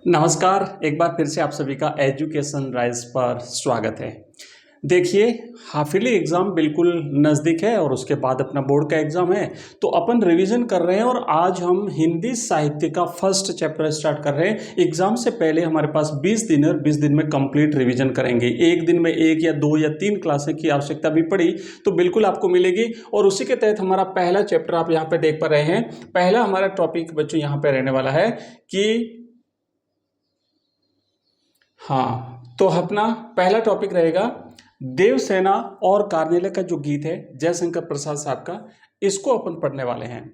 नमस्कार, एक बार फिर से आप सभी का एजुकेशन राइज पर स्वागत है। देखिए, हाफिली एग्ज़ाम बिल्कुल नज़दीक है और उसके बाद अपना बोर्ड का एग्ज़ाम है, तो अपन रिवीजन कर रहे हैं और आज हम हिंदी साहित्य का फर्स्ट चैप्टर स्टार्ट कर रहे हैं। एग्ज़ाम से पहले हमारे पास 20 दिन है और 20 दिन में कंप्लीट रिवीजन करेंगे। एक दिन में 1 या 2 या 3 क्लासें की आवश्यकता भी पड़ी तो बिल्कुल आपको मिलेगी और उसी के तहत हमारा पहला चैप्टर आप यहाँ पे देख पा रहे हैं। पहला हमारा टॉपिक बच्चों यहाँ पे रहने वाला है कि तो अपना पहला टॉपिक रहेगा देवसेना और कार्नेले का जो गीत है जयशंकर प्रसाद साहब का, इसको अपन पढ़ने वाले हैं।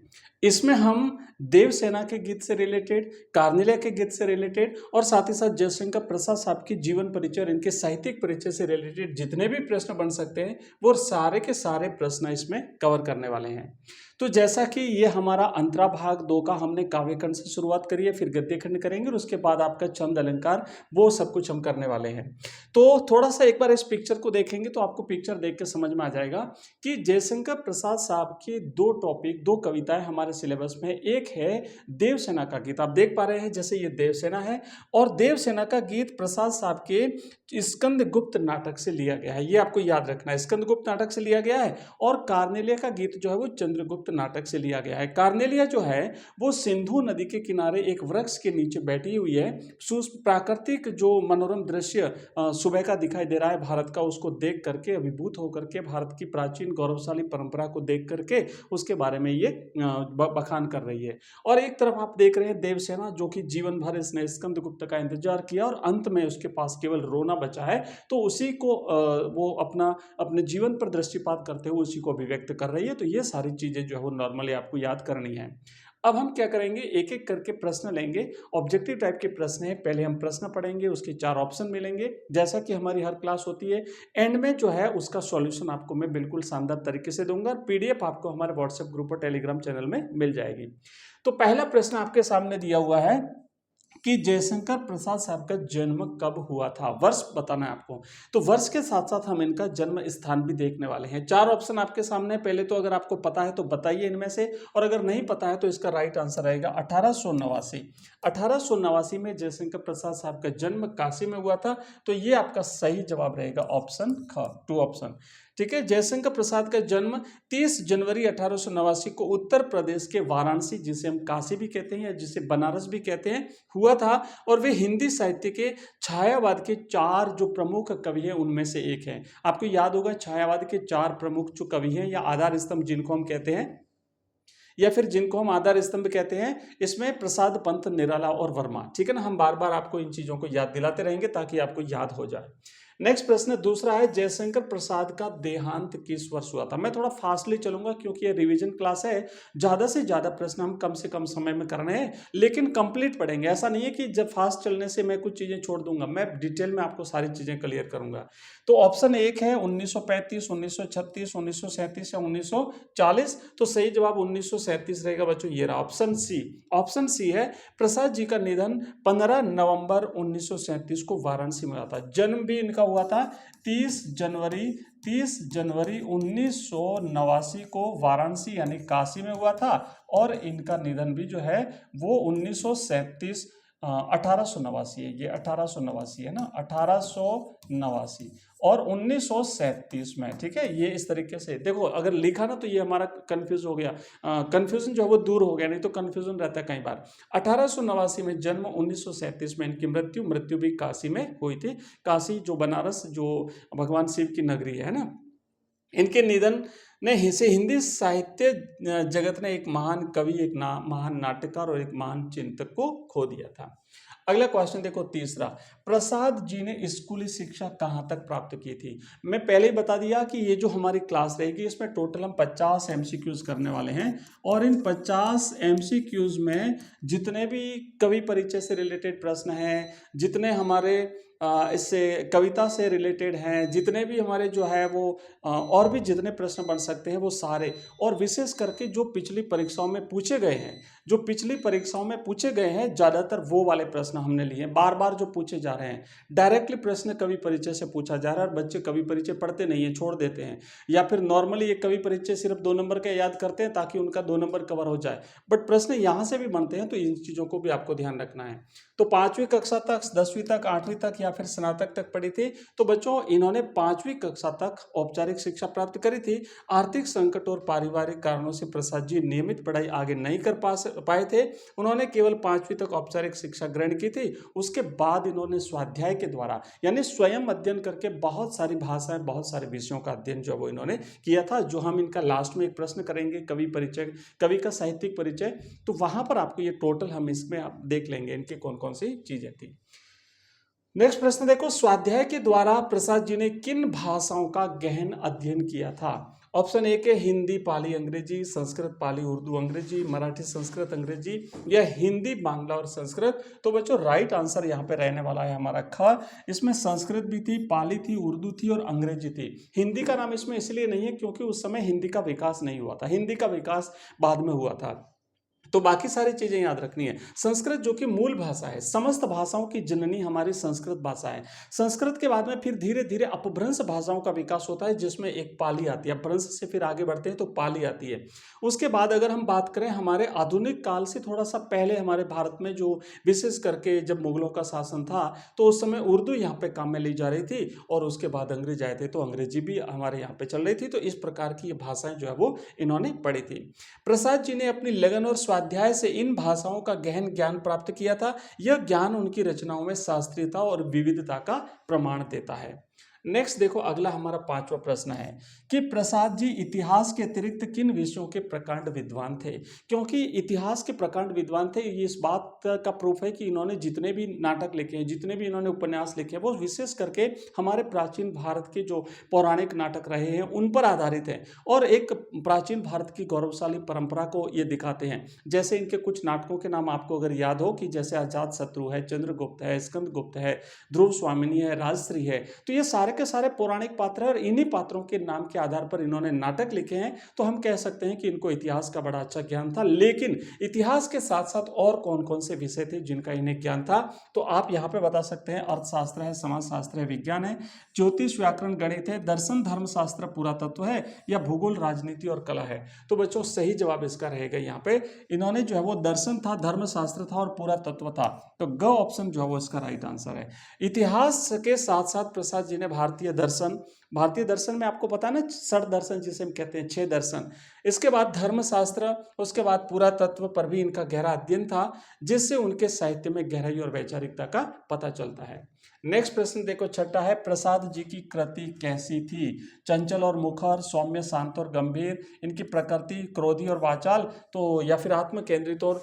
इसमें हम देवसेना के गीत से रिलेटेड, कार्नेले के गीत से रिलेटेड और साथ ही साथ जयशंकर प्रसाद साहब की जीवन परिचय और इनके साहित्यिक परिचय से रिलेटेड जितने भी प्रश्न बन सकते हैं वो सारे के सारे प्रश्न इसमें कवर करने वाले हैं। तो जैसा कि ये हमारा अंतरा भाग 2 का हमने काव्यखंड से शुरुआत करी है, फिर गद्य खंड करेंगे और उसके बाद आपका छंद अलंकार, वो सब कुछ हम करने वाले हैं। तो थोड़ा सा एक बार इस पिक्चर को देखेंगे तो आपको पिक्चर देख के समझ में आ जाएगा कि जयशंकर प्रसाद साहब की 2 टॉपिक, 2 कविताएं हमारे सिलेबस में है। एक है देवसेना का गीत, आप देख पा रहे हैं जैसे ये देवसेना है और देवसेना का गीत प्रसाद साहब के स्कंदगुप्त नाटक से लिया गया है, ये आपको याद रखना है। स्कंदगुप्त नाटक से लिया गया है और कार्नेलिया का गीत जो है वो चंद्रगुप्त नाटक से लिया गया है। कार्नेलिया जो है वो सिंधु नदी के किनारे एक वृक्ष के नीचे बैठी हुई है। प्राकृतिक जो मनोरम दृश्य सुबह का दिखाई दे रहा है भारत का, उसको देख करके अभिभूत होकर के भारत की प्राचीन गौरवशाली परंपरा को देख करके उसके बारे में ये बखान कर रही है। और एक तरफ आप देख रहे हैं देवसेना जो कि जीवन भर इसने स्कंदगुप्त का इंतजार किया और अंत में उसके पास केवल रोना बचा है, तो उसी को वो अपने जीवन पर दृष्टिपात करते हुए उसी को अभिव्यक्त कर रही है। तो ये सारी चीजें जो है वो नॉर्मली आपको याद करनी है। अब हम क्या करेंगे, एक एक करके प्रश्न लेंगे। ऑब्जेक्टिव टाइप के प्रश्न है, पहले हम प्रश्न पढ़ेंगे, उसके 4 ऑप्शन मिलेंगे जैसा कि हमारी हर क्लास होती है। एंड में जो है उसका सॉल्यूशन आपको मैं बिल्कुल शानदार तरीके से दूंगा। पीडीएफ आपको हमारे व्हाट्सएप ग्रुप और टेलीग्राम चैनल में मिल जाएगी। तो पहला प्रश्न आपके सामने दिया हुआ है कि जयशंकर प्रसाद साहब का जन्म कब हुआ था, वर्ष बताना है आपको। तो वर्ष के साथ साथ हम इनका जन्म स्थान भी देखने वाले हैं। 4 ऑप्शन आपके सामने, पहले तो अगर आपको पता है तो बताइए इनमें से, और अगर नहीं पता है तो इसका राइट आंसर रहेगा 1889। 1889 में जयशंकर प्रसाद साहब का जन्म काशी में हुआ था, तो ये आपका सही जवाब रहेगा ऑप्शन ख, 2 ऑप्शन। ठीक है, जयशंकर प्रसाद का जन्म 30 जनवरी 1889 को उत्तर प्रदेश के वाराणसी, जिसे हम काशी भी कहते हैं या जिसे बनारस भी कहते हैं, हुआ था। और वे हिंदी साहित्य के छायावाद के 4 जो प्रमुख कवि हैं उनमें से एक हैं। आपको याद होगा छायावाद के 4 प्रमुख जो कवि हैं या आधार स्तंभ जिनको हम कहते हैं, या फिर जिनको हम आधार स्तंभ कहते हैं, इसमें प्रसाद, पंत, निराला और वर्मा। ठीक है ना, हम बार बार आपको इन चीजों को याद दिलाते रहेंगे ताकि आपको याद हो जाए। नेक्स्ट प्रश्न दूसरा है, जयशंकर प्रसाद का देहांत किस वर्ष हुआ था। मैं थोड़ा फास्टली चलूंगा क्योंकि ये रिवीजन क्लास है, ज्यादा से ज्यादा प्रश्न हम कम से कम समय में करने हैं, लेकिन कंप्लीट पढ़ेंगे। ऐसा नहीं है कि जब फास्ट चलने से मैं कुछ चीजें छोड़ दूंगा, मैं डिटेल में आपको सारी चीजें क्लियर करूंगा। तो ऑप्शन 1 है 1935, 1936, 1937 या 1940। तो सही जवाब 1937 रहेगा बच्चों, ये रहा ऑप्शन सी। ऑप्शन सी है, प्रसाद जी का निधन 15 नवंबर 1937 को वाराणसी में हुआ था। जन्म भी इनका हुआ था 30 जनवरी 1989 को वाराणसी यानी काशी में हुआ था, और इनका निधन भी जो है वो 1937 1889 है, ये 1889 है ना, 1889 और 1937 में। ठीक है, ये इस तरीके से देखो, अगर लिखा ना तो ये हमारा कंफ्यूज हो गया, कंफ्यूजन जो है वो दूर हो गया, नहीं तो कंफ्यूजन रहता है कई बार। 1889 में जन्म, 1937 में इनकी मृत्यु भी काशी में हुई थी। काशी जो बनारस जो भगवान शिव की नगरी है ना, इनके निधन ने हिंदी साहित्य जगत ने एक महान कवि, एक महान नाटककार और एक महान चिंतक को खो दिया था। अगला क्वेश्चन देखो तीसरा, प्रसाद जी ने स्कूली शिक्षा कहाँ तक प्राप्त की थी। मैं पहले ही बता दिया कि ये जो हमारी क्लास रहेगी इसमें टोटल हम 50 एमसीक्यूज करने वाले हैं, और इन 50 एमसीक्यूज में जितने भी कवि परिचय से रिलेटेड प्रश्न हैं, जितने हमारे इससे कविता से रिलेटेड हैं, जितने भी हमारे जो है वो और भी जितने प्रश्न बन सकते हैं वो सारे, और विशेष करके जो पिछली परीक्षाओं में पूछे गए हैं, जो पिछली परीक्षाओं में पूछे गए हैं ज़्यादातर वो वाले प्रश्न हमने लिए हैं, बार बार जो पूछे जा रहे हैं। डायरेक्टली प्रश्न कवि परिचय से पूछा जा रहा है और बच्चे कवि परिचय पढ़ते नहीं है, छोड़ देते हैं, या फिर नॉर्मली ये कवि परिचय सिर्फ 2 नंबर का याद करते हैं ताकि उनका 2 नंबर कवर हो जाए, बट प्रश्न यहाँ से भी बनते हैं, तो इन चीज़ों को भी आपको ध्यान रखना है। तो 5वीं कक्षा तक, 10वीं तक, 8वीं तक या फिर स्नातक तक पढ़ी थी। तो बच्चों इन्होंने 5वीं कक्षा तक औपचारिक शिक्षा प्राप्त करी थी। आर्थिक संकट और पारिवारिक कारणों से प्रसाद जी नियमित पढ़ाई आगे नहीं कर पाए थे। उन्होंने केवल 5वीं तक औपचारिक शिक्षा ग्रहण की थी। उसके बाद इन्होंने स्वाध्याय के द्वारा यानी स्वयं अध्ययन करके बहुत सारी भाषाएं, बहुत सारे विषयों का अध्ययन जो वो इन्होंने किया था, जो हम इनका लास्ट में एक प्रश्न करेंगे कवि परिचय, कवि का साहित्यिक परिचय, तो वहां पर आपको ये टोटल हम इसमें आप देख लेंगे इनके कौन कौन सी चीजें थी। नेक्स्ट प्रश्न देखो, स्वाध्याय के द्वारा प्रसाद जी ने किन भाषाओं का गहन अध्ययन किया था? ऑप्शन ए के हिंदी पाली अंग्रेजी, संस्कृत पाली उर्दू अंग्रेजी, मराठी संस्कृत अंग्रेजी, या हिंदी बांग्ला और संस्कृत। तो बच्चों राइट आंसर यहाँ पे रहने वाला है हमारा ख। इसमें संस्कृत भी थी, पाली थी, उर्दू थी और अंग्रेजी थी। हिंदी का नाम इसमें इसलिए नहीं है क्योंकि उस समय हिंदी का विकास नहीं हुआ था, हिंदी का विकास बाद में हुआ था। तो बाकी सारी चीजें याद रखनी है। संस्कृत जो कि मूल भाषा है, समस्त भाषाओं की जननी हमारी संस्कृत भाषा है। संस्कृत के बाद में फिर धीरे धीरे अपभ्रंश भाषाओं का विकास होता है, जिसमें एक पाली आती है। अपभ्रंश से फिर आगे बढ़ते हैं तो पाली आती है। उसके बाद अगर हम बात करें हमारे आधुनिक काल से थोड़ा सा पहले हमारे भारत में, जो विशेष करके जब मुगलों का शासन था, तो उस समय उर्दू यहाँ पे काम में ली जा रही थी और उसके बाद अंग्रेज आए थे तो अंग्रेजी भी हमारे यहाँ पे चल रही थी। तो इस प्रकार की ये भाषाएं जो है वो इन्होंने पढ़ी थी। प्रसाद जी ने अपनी लगन और स्वाध्याय से इन भाषाओं का गहन ज्ञान प्राप्त किया था। यह ज्ञान उनकी रचनाओं में शास्त्रीयता और विविधता का प्रमाण देता है। नेक्स्ट देखो, अगला हमारा 5वां प्रश्न है कि प्रसाद जी इतिहास के अतिरिक्त किन विषयों के प्रकांड विद्वान थे? क्योंकि इतिहास के प्रकांड विद्वान थे, ये इस बात का प्रूफ है कि इन्होंने जितने भी नाटक लिखे हैं, जितने भी इन्होंने उपन्यास लिखे हैं, वो विशेष करके हमारे प्राचीन भारत के जो पौराणिक नाटक रहे हैं उन पर आधारित है और एक प्राचीन भारत की गौरवशाली परंपरा को ये दिखाते हैं। जैसे इनके कुछ नाटकों के नाम आपको अगर याद हो कि जैसे अजात शत्रु है, चंद्रगुप्त है, स्कंदगुप्त है, ध्रुव स्वामिनी है, राजश्री है, तो ये सारे के सारे पौराणिक पात्र है और इन्हीं पात्रों के नाम के आधार पर इन्होंने नाटक लिखे हैं। तो हम कह सकते हैं कि इनको इतिहास का बड़ा अच्छा ज्ञान था। लेकिन इतिहास के साथ साथ और कौन कौन से विषय थे जिनका इन्हें ज्ञान था? तो आप यहां पे बता सकते हैं अर्थशास्त्र है, समाजशास्त्र है, विज्ञान है, ज्योतिष, व्याकरण, गणित है, दर्शन, धर्मशास्त्र, पुरातत्व है, या भूगोल, राजनीति और कला है। तो बच्चों सही जवाब इसका रहेगा यहाँ पे, इन्होंने जो है वो दर्शन था, धर्मशास्त्र था और पुरातत्व था। तो ग ऑप्शन जो है वो इसका राइट आंसर है। इतिहास के साथ साथ प्रसाद जी ने भारतीय दर्शन में आपको पता है ना, 6 दर्शन जिसे हम कहते हैं, 6 दर्शन, इसके बाद धर्मशास्त्र, उसके बाद पुरातत्व पर भी इनका गहरा अध्ययन था, जिससे उनके साहित्य में गहराई और वैचारिकता का पता चलता है। नेक्स्ट प्रश्न देखो, 6ठा है, प्रसाद जी की कृति कैसी थी? चंचल और मुखर, सौम्य, शांत और गंभीर, इनकी प्रकृति क्रोधी और वाचाल, तो या फिर आत्म केंद्रित और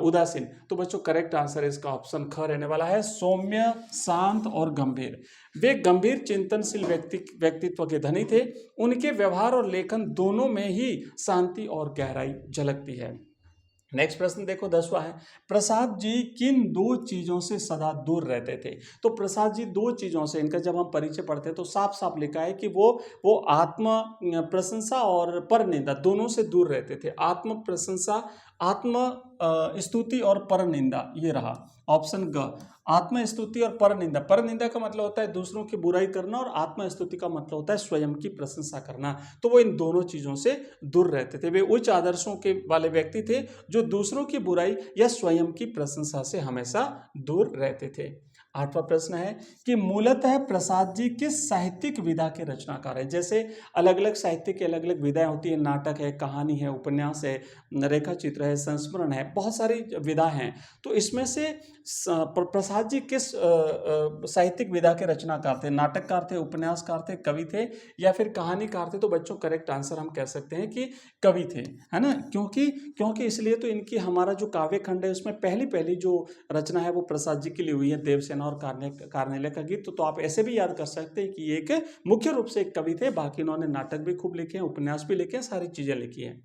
उदासीन? तो बच्चों करेक्ट आंसर इसका ऑप्शन ख रहने वाला है, सौम्य, शांत और गंभीर। वे गंभीर चिंतनशील व्यक्तित्व के धनी थे। उनके व्यवहार और लेखन दोनों में ही शांति और गहराई झलकती है। नेक्स्ट प्रश्न देखो, 10वां है, प्रसाद जी किन 2 चीजों से सदा दूर रहते थे? तो प्रसाद जी 2 चीजों से, इनका जब हम परिचय पढ़ते हैं तो साफ साफ लिखा है कि वो आत्म प्रशंसा और पर निंदा दोनों से दूर रहते थे। आत्म प्रशंसा, आत्म स्तुति और पर निंदा, ये रहा ऑप्शन ग। आत्म स्तुति और पर निंदा, पर निंदा का मतलब होता है दूसरों की बुराई करना और आत्म स्तुति का मतलब होता है स्वयं की प्रशंसा करना। तो वो इन दोनों चीजों से दूर रहते थे। वे उच्च आदर्शों के वाले व्यक्ति थे जो दूसरों की बुराई या स्वयं की प्रशंसा से हमेशा दूर रहते थे। 8वां प्रश्न है कि मूलतः प्रसाद जी किस साहित्यिक विधा के रचनाकार हैं? जैसे अलग अलग साहित्य की अलग अलग विधाएं होती है, नाटक है, कहानी है, उपन्यास है, रेखा चित्र है, संस्मरण है, बहुत सारी विधा हैं। तो इसमें से प्रसाद जी किस साहित्यिक विधा के रचनाकार थे? नाटककार थे, उपन्यासकार थे, कवि थे या फिर कहानीकार थे? तो बच्चों करेक्ट आंसर हम कह सकते हैं कि कवि थे, है ना। क्योंकि इसलिए तो इनकी हमारा जो काव्य खंड है उसमें पहली जो रचना है वो प्रसाद जी की ली हुई है, देवसेना और कार्नेले का गीत। तो आप ऐसे भी याद कर सकते हैं कि एक मुख्य रूप से एक कवि थे, बाकी इन्होंने नाटक भी खूब लिखे हैं, उपन्यास भी लिखे हैं, सारी चीजें लिखी हैं।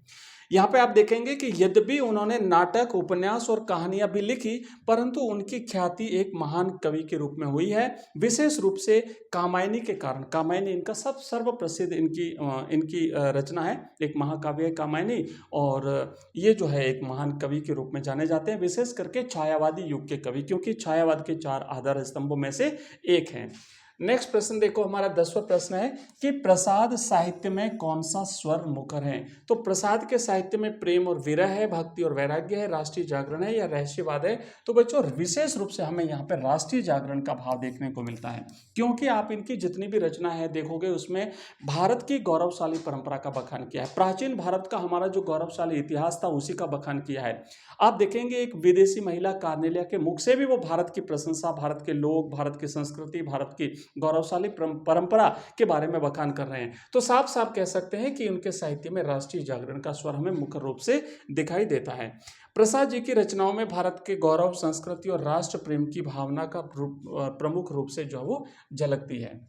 यहाँ पे आप देखेंगे कि यद्यपि उन्होंने नाटक, उपन्यास और कहानियां भी लिखी, परंतु उनकी ख्याति एक महान कवि के रूप में हुई है, विशेष रूप से कामायनी के कारण। कामायनी इनका सर्वप्रसिद्ध इनकी रचना है, एक महाकाव्य है कामायनी, और ये जो है एक महान कवि के रूप में जाने जाते हैं, विशेष करके छायावादी युग के कवि, क्योंकि छायावाद के 4 आधार स्तंभों में से एक हैं। नेक्स्ट प्रश्न देखो, हमारा 10वां प्रश्न है कि प्रसाद साहित्य में कौन सा स्वर मुखर है। तो प्रसाद के साहित्य में प्रेम और विरह है, भक्ति और वैराग्य है, राष्ट्रीय जागरण है या रहस्यवाद है। तो बच्चों विशेष रूप से हमें यहाँ पे राष्ट्रीय जागरण का भाव देखने को मिलता है, क्योंकि आप इनकी जितनी भी रचना है देखोगे उसमें भारत की गौरवशाली परंपरा का बखान किया है, प्राचीन भारत का हमारा जो गौरवशाली इतिहास था उसी का बखान किया है। आप देखेंगे एक विदेशी महिला कार्नेलिया के मुख से भी वो भारत की प्रशंसा, भारत के लोग, भारत की संस्कृति, भारत की गौरवशाली परंपरा के बारे में बखान कर रहे हैं। तो साफ साफ कह सकते हैं कि उनके साहित्य में राष्ट्रीय जागरण का स्वर हमें मुख्य रूप से दिखाई देता है। प्रसाद जी की रचनाओं में भारत के गौरव, संस्कृति और राष्ट्र प्रेम की भावना का प्रमुख रूप से जो वो झलकती है।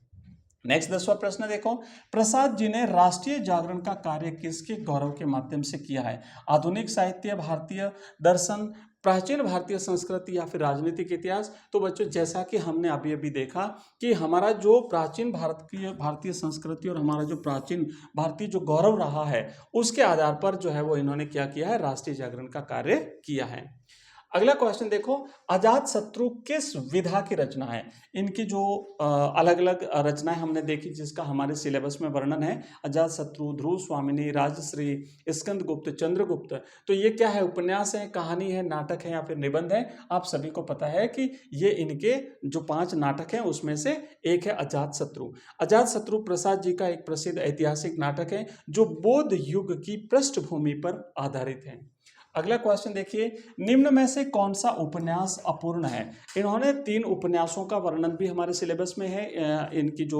नेक्स्ट 10वां प्रश्न देखो, प्रसाद जी ने राष्ट्रीय जागरण का कार्य किसके गौरव के माध्यम से किया है। आधुनिक साहित्य, भारतीय दर्शन, प्राचीन भारतीय संस्कृति या फिर राजनीतिक इतिहास। तो बच्चों जैसा कि हमने अभी अभी देखा कि हमारा जो प्राचीन भारतीय संस्कृति और हमारा जो प्राचीन भारतीय जो गौरव रहा है उसके आधार पर जो है वो इन्होंने क्या किया है, राष्ट्रीय जागरण का कार्य किया है। अगला क्वेश्चन देखो, अजात शत्रु किस विधा की रचना है। इनकी जो अलग अलग रचनाएं हमने देखी जिसका हमारे सिलेबस में वर्णन है, अजात शत्रु, ध्रुव स्वामिनी, राजश्री, स्कंदगुप्त, चंद्रगुप्त। तो ये क्या है, उपन्यास है, कहानी है, नाटक है या फिर निबंध है। आप सभी को पता है कि ये इनके जो 5 नाटक हैं उसमें से एक है अजात शत्रु। अजात शत्रु प्रसाद जी का एक प्रसिद्ध ऐतिहासिक नाटक है जो बौद्ध युग की पृष्ठभूमि पर आधारित है। अगला क्वेश्चन देखिए, निम्न में से कौन सा उपन्यास अपूर्ण है। इन्होंने 3 उपन्यासों का वर्णन भी हमारे सिलेबस में है। इनकी जो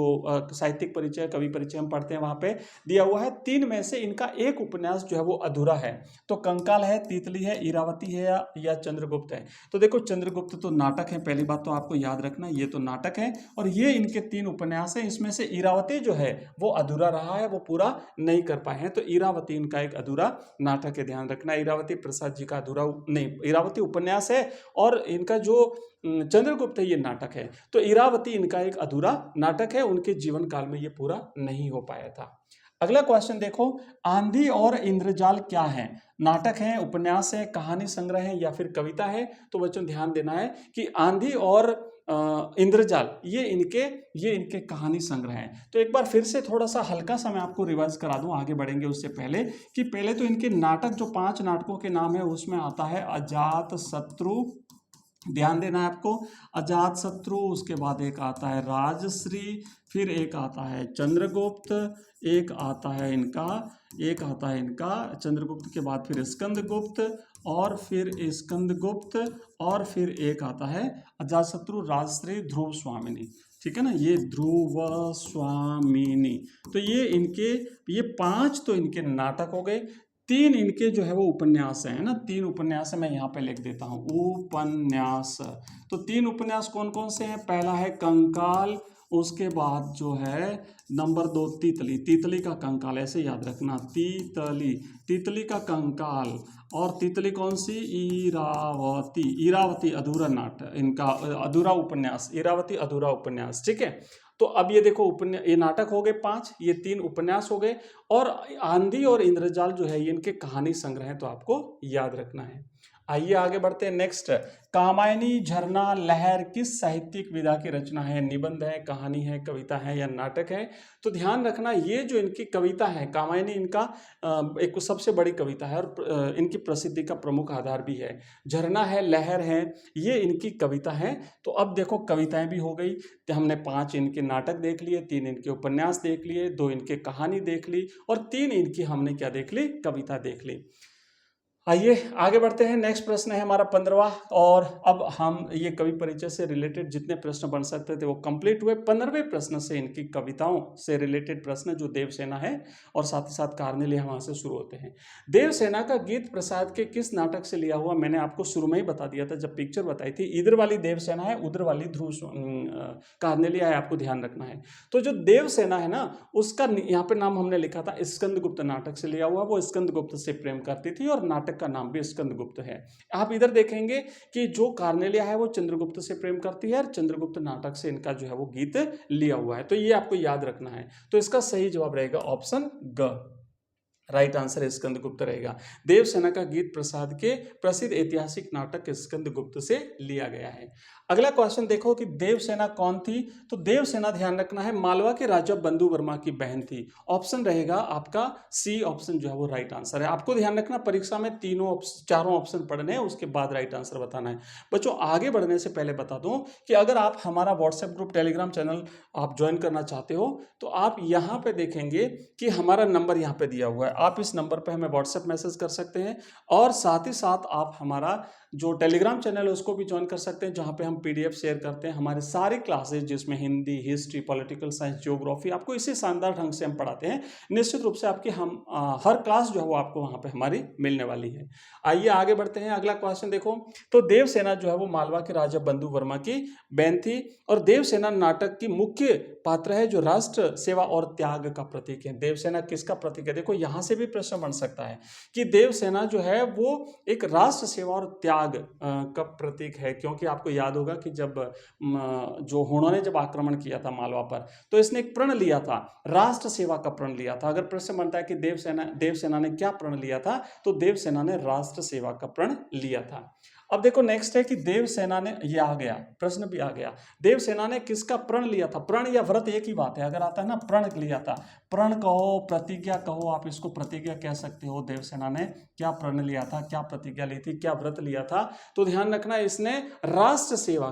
साहित्यिक परिचय, कवि परिचय हम पढ़ते हैं वहां पे दिया हुआ है। 3 में से इनका एक उपन्यास जो है वो अधूरा है। तो कंकाल है, तीतली है, इरावती है या चंद्रगुप्त है। तो देखो चंद्रगुप्त तो नाटक है, पहली बात तो आपको याद रखना, ये तो नाटक है और ये इनके 3 उपन्यास है। इसमें से इरावती जो है वो अधूरा रहा है, वो पूरा नहीं कर पाए हैं। तो इरावती इनका एक अधूरा नाटक है, ध्यान रखना। इरावती प्रसाद जी का अधूरा नहीं, इरावती उपन्यास है और इनका जो चंद्रगुप्त है ये नाटक है। तो इरावती इनका एक अधूरा नाटक है, उनके जीवन काल में ये पूरा नहीं हो पाया था। अगला क्वेश्चन देखो, आंधी और इंद्रजाल क्या है। नाटक है, उपन्यास है, कहानी संग्रह है या फिर कविता है। तो बच्चों ध्यान देना है कि आंधी और इंद्रजाल ये इनके कहानी संग्रह हैं। तो एक बार फिर से थोड़ा सा हल्का सा मैं आपको रिवाइज करा दूं, आगे बढ़ेंगे उससे पहले कि पहले तो इनके नाटक जो 5 नाटकों के नाम है उसमें आता है अजात शत्रु, ध्यान देना है आपको, अजात शत्रु। उसके बाद एक आता है राजश्री, फिर एक आता है चंद्रगुप्त, एक आता है इनका चंद्रगुप्त के बाद फिर स्कंदगुप्त और फिर स्कंदगुप्त और फिर एक आता है अजातशत्रु, राजश्री, ध्रुव स्वामिनी। ठीक है ना, ये ध्रुव स्वामिनी। तो ये 5 तो इनके नाटक हो गए। 3 इनके जो है वो उपन्यास है ना, 3 उपन्यास है, मैं यहाँ पे लिख देता हूँ उपन्यास। तो 3 उपन्यास कौन कौन से हैं। पहला है कंकाल, उसके बाद जो है नंबर 2 तीतली, तीतली का कंकाल, ऐसे याद रखना, तीतली का कंकाल। और तीतली कौन सी, इरावती अधूरा नाटक, इनका अधूरा उपन्यास, इरावती अधूरा उपन्यास। ठीक है, तो अब ये देखो ये नाटक हो गए 5, ये 3 उपन्यास हो गए और आंधी और इंद्रजाल जो है ये इनके कहानी संग्रह है, तो आपको याद रखना है। आइए आगे बढ़ते हैं। नेक्स्ट, कामायनी, झरना, लहर किस साहित्यिक विधा की रचना है। निबंध है, कहानी है, कविता है या नाटक है। तो ध्यान रखना, ये जो इनकी कविता है कामायनी, इनका एक सबसे बड़ी कविता है और इनकी प्रसिद्धि का प्रमुख आधार भी है। झरना है, लहर है, ये इनकी कविता है। तो अब देखो कविताएं भी हो गई, तो हमने 5 इनके नाटक देख लिए, 3 इनके उपन्यास देख लिए, 2 इनके कहानी देख ली और 3 इनकी हमने क्या देख ली, कविता देख ली। आइए आगे बढ़ते हैं। नेक्स्ट प्रश्न है हमारा 15वां, और अब हम ये कवि परिचय से रिलेटेड जितने प्रश्न बन सकते थे वो कंप्लीट हुए। 15वें प्रश्न से इनकी कविताओं से रिलेटेड प्रश्न जो देवसेना है और साथ ही साथ कार्नेलिया वहां से शुरू होते हैं। देवसेना का गीत प्रसाद के किस नाटक से लिया हुआ, मैंने आपको शुरू में ही बता दिया था जब पिक्चर बताई थी। इधर वाली देवसेना है, उधर वाली ध्रुव कार्नेलिया है, आपको ध्यान रखना है। तो जो देवसेना है ना, उसका यहाँ पे नाम हमने लिखा था स्कंदगुप्त नाटक से लिया हुआ। वो स्कंदगुप्त से प्रेम करती थी और नाटक का नाम भी स्कंदगुप्त है। आप इधर देखेंगे कि जो कार्नेलिया है वो चंद्रगुप्त से प्रेम करती है और चंद्रगुप्त नाटक से इनका जो है वो गीत लिया हुआ है। तो ये आपको याद रखना है। तो इसका सही जवाब रहेगा ऑप्शन ग, राइट आंसर स्कंदगुप्त रहेगा। देवसेना का गीत प्रसाद के प्रसिद्ध ऐतिहासिक नाटक स्कंदगुप्त से लिया गया है। अगला क्वेश्चन देखो कि देवसेना कौन थी। तो देवसेना ध्यान रखना है मालवा के राजा बंधु वर्मा की बहन थी। ऑप्शन रहेगा आपका सी ऑप्शन जो है वो राइट आंसर है। आपको ध्यान रखना परीक्षा में चारों ऑप्शन पढ़ने हैं, उसके बाद राइट आंसर बताना है। बच्चों आगे बढ़ने से पहले बता दूं कि अगर आप हमारा व्हाट्सएप ग्रुप टेलीग्राम चैनल आप ज्वाइन करना चाहते हो तो आप यहाँ पे देखेंगे कि हमारा नंबर यहाँ पे दिया हुआ है। आप इस नंबर पे हमें व्हाट्सएप मैसेज कर सकते हैं और साथ ही साथ आप हमारा जो टेलीग्राम चैनल है उसको भी ज्वाइन कर सकते हैं, जहां पे हम पीडीएफ शेयर करते हैं हमारे सारे क्लासेस, जिसमें Hindi, history, political science, geography, आपको इसी शानदार ढंग से हम पढ़ाते हैं। निश्चित रूप से आपकी हर क्लास जो है वो आपको वहां पे हमारी मिलने वाली है। आइए आगे बढ़ते हैं। अगला क्वेश्चन देखो, तो देवसेना जो है वो मालवा के राजा बंधु वर्मा की बहन थी और देवसेना नाटक की मुख्य पात्र है जो राष्ट्र सेवा और त्याग का प्रतीक है। देवसेना किसका प्रतीक है? देखो यहां से भी प्रश्न बन सकता है कि देवसेना जो है वो एक राष्ट्र सेवा और त्याग का प्रतीक है, क्योंकि आपको याद होगा कि जब जो हुणों ने जब आक्रमण किया था मालवा पर, तो इसने एक प्रण लिया था, राष्ट्र सेवा का प्रण लिया था। अगर प्रश्न बनता है कि देवसेना ने क्या प्रण लिया था, तो देवसेना ने राष्ट्र सेवा का प्रण लिया था। अब देखो नेक्स्ट है कि देवसेना ने, ये आ गया प्रश्न भी आ गया, देवसेना ने किसका प्रण लिया था? प्रण या व्रत एक ही बात है। अगर आता है ना प्रण लिया था, प्रण कहो, प्रतिज्ञा कहो, आप इसको प्रतिज्ञा कह सकते हो। देवसेना ने क्या प्रण लिया था, क्या प्रतिज्ञा ली थी, क्या व्रत लिया था? तो ध्यान रखना इसने राष्ट्र सेवा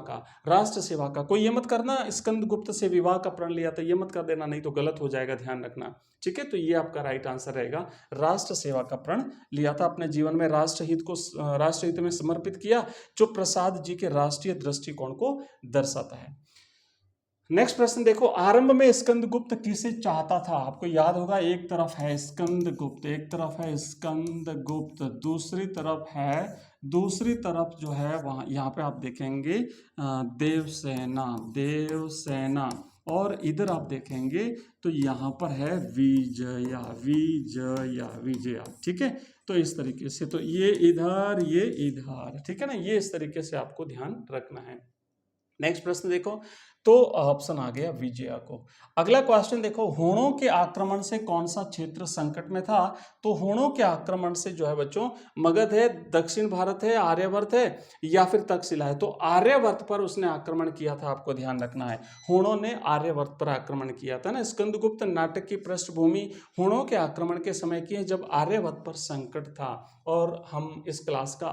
का, कोई ये मत करना स्कंदगुप्त से विवाह का प्रण लिया था, ये मत कर देना, नहीं तो गलत हो जाएगा, ध्यान रखना। ठीक है, तो ये आपका राइट आंसर रहेगा, राष्ट्र सेवा का प्रण लिया था। अपने जीवन में राष्ट्रहित में समर्पित किया, जो प्रसाद जी के राष्ट्रीय दृष्टिकोण को दर्शाता है। नेक्स्ट प्रश्न देखो, आरंभ में स्कंदगुप्त किसे चाहता था? आपको याद होगा, एक तरफ है स्कंदगुप्त, एक तरफ है स्कंदगुप्त, दूसरी तरफ जो है वहां यहाँ पे आप देखेंगे देवसेना, और इधर आप देखेंगे तो यहाँ पर है विजया। ठीक है, तो इस तरीके से, तो ये इधर, ठीक है ना, ये इस तरीके से आपको ध्यान रखना है। नेक्स्ट प्रश्न देखो, तो ऑप्शन आ गया विजया को। अगला क्वेश्चन देखो, हुणों के आक्रमण से कौन सा क्षेत्र संकट में था? तो हुणों के आक्रमण से जो है बच्चों, मगध है, दक्षिण भारत है, आर्यावर्त है या फिर तक्षशिला है। तो आर्यावर्त पर उसने आक्रमण किया था, आपको ध्यान रखना है। हुणों ने आर्यावर्त पर आक्रमण किया था ना। स्कंदगुप्त नाटक की पृष्ठभूमि हुणों के आक्रमण के समय की है, जब आर्यावर्त पर संकट था। और हम इस क्लास का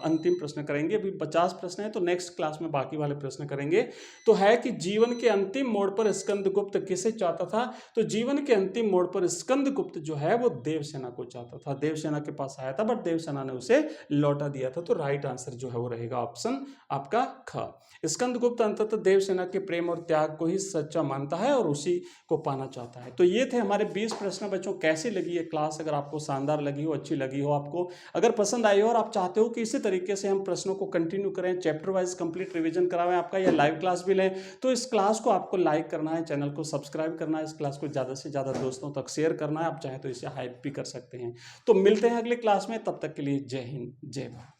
अंतिम प्रश्न करेंगे। अभी 50 प्रश्न है, तो नेक्स्ट क्लास में बाकी वाले प्रश्न करेंगे। तो है कि जीवन के अंतिम मोड़ पर स्कंदगुप्त किसे चाहता था? तो जीवन के अंतिम मोड़ पर स्कंदगुप्त जो है वो देवसेना को चाहता था। देवसेना के पास आया था, बट देवसेना ने उसे लौटा दिया था। तो राइट आंसर जो है वो रहेगा ऑप्शन आपका ख। स्कंदगुप्त अंततः देवसेना के प्रेम और त्याग को ही सच्चा मानता है और उसी को पाना चाहता है। तो ये थे हमारे 20 प्रश्न। बच्चों कैसी लगी ये क्लास? अगर आपको शानदार लगी हो, अच्छी लगी हो, आपको अगर पसंद आई हो और आप चाहते हो कि इसी तरीके से हम प्रश्नों को कंटिन्यू करें, चैप्टर वाइज कंप्लीट रिवीजन करावें आपका, या लाइव क्लास भी लें, तो इस क्लास को आपको लाइक करना है, चैनल को सब्सक्राइब करना है, इस क्लास को ज़्यादा से ज़्यादा दोस्तों तक शेयर करना है। आप चाहे तो इसे हाइप भी कर सकते हैं। तो मिलते हैं अगले क्लास में, तब तक के लिए जय हिंद, जय भारत।